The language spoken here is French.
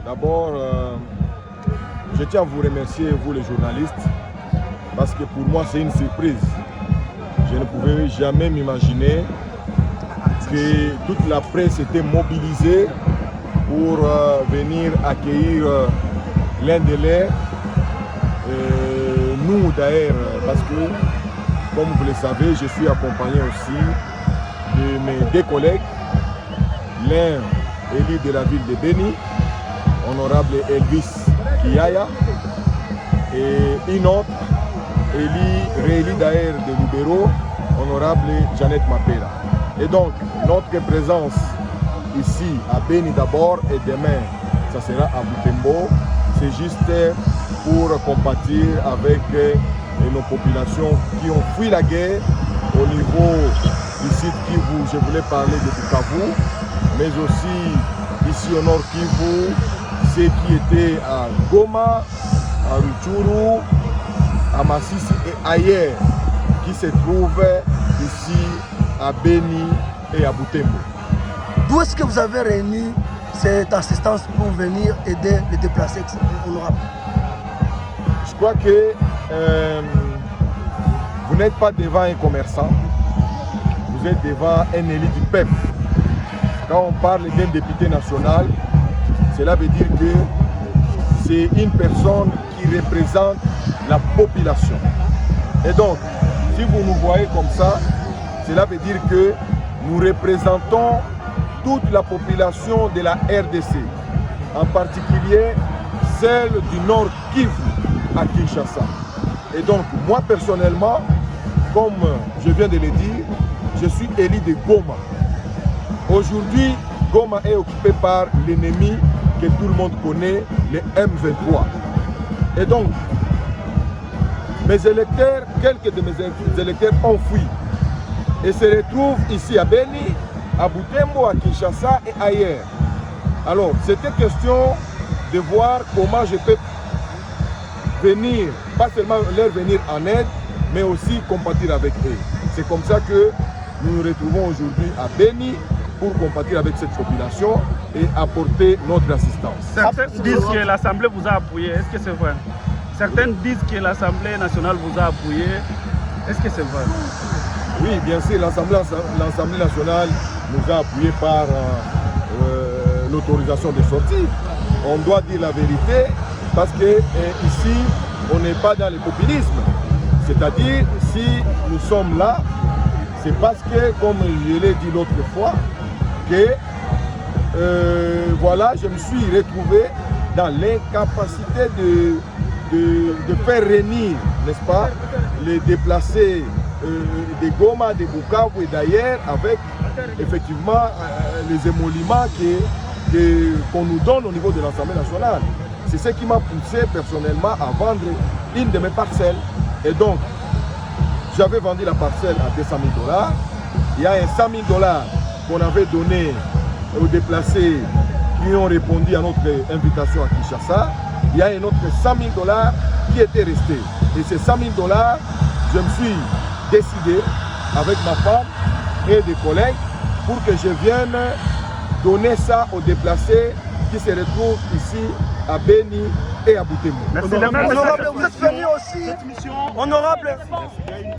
D'abord, je tiens à vous remercier, vous les journalistes, parce que pour moi c'est une surprise. Je ne pouvais jamais m'imaginer que toute la presse était mobilisée pour venir accueillir l'un des leurs. Nous d'ailleurs, parce que comme vous le savez, je suis accompagné aussi de mes deux collègues, l'un élu de la ville de Béni, honorable Elvis Kiyaya, et une autre réélu d'ailleurs de Lubero, honorable Jeannette Mapera. Et donc, notre présence ici à Béni d'abord et demain, ça sera à Butembo, c'est juste pour compatir avec nos populations qui ont fui la guerre au niveau du site Kivu. Je voulais parler de Bukavu, mais aussi ici au nord Kivu, ceux qui étaient à Goma, à Rutshuru, à Masisi et ailleurs, qui se trouvent ici à Béni et à Butembo. D'où est-ce que vous avez réuni cette assistance pour venir aider les déplacés honorables? Je crois que vous n'êtes pas devant un commerçant, vous êtes devant un élu du peuple. Quand on parle d'un député national, cela veut dire que c'est une personne qui représente la population. Et donc, si vous nous voyez comme ça, cela veut dire que nous représentons toute la population de la RDC, en particulier celle du Nord Kivu à Kinshasa. Et donc, moi personnellement, comme je viens de le dire, je suis élu de Goma. Aujourd'hui, Goma est occupé par l'ennemi que tout le monde connaît, le M23. Et donc, mes électeurs, quelques de mes électeurs ont fui et se retrouvent ici à Béni, à Butembo, à Kinshasa et ailleurs. Alors, c'était question de voir comment je peux venir, pas seulement leur venir en aide, mais aussi compatir avec eux. C'est comme ça que nous nous retrouvons aujourd'hui à Béni pour compatir avec cette population et apporter notre assistance. Certains disent que l'Assemblée vous a appuyé, est-ce que c'est vrai? Certains disent que l'Assemblée nationale vous a appuyé, est-ce que c'est vrai? Oui, bien sûr, l'Assemblée nationale nous a appuyés par l'autorisation de sortie. On doit dire la vérité parce que ici, on n'est pas dans le populisme. C'est-à-dire, si nous sommes là, c'est parce que, comme je l'ai dit l'autre fois, que voilà, je me suis retrouvé dans l'incapacité de faire réunir, n'est-ce pas, les déplacés de Goma, de Bukavu et d'ailleurs, avec effectivement les émoluments qu'on nous donne au niveau de l'Assemblée nationale. C'est ce qui m'a poussé personnellement à vendre une de mes parcelles. Et donc, j'avais vendu la parcelle à 200 000 $. Il y a un 100 000 $ qu'on avait donné aux déplacés qui ont répondu à notre invitation à Kinshasa. Il y a un autre 100 000 $ qui était resté. Et ces 100 000 $, je me suis décidé avec ma femme et des collègues pour que je vienne donner ça aux déplacés qui se retrouvent ici à Béni et à Butembo. Merci. Honorable, vous êtes venu aussi. Honorable.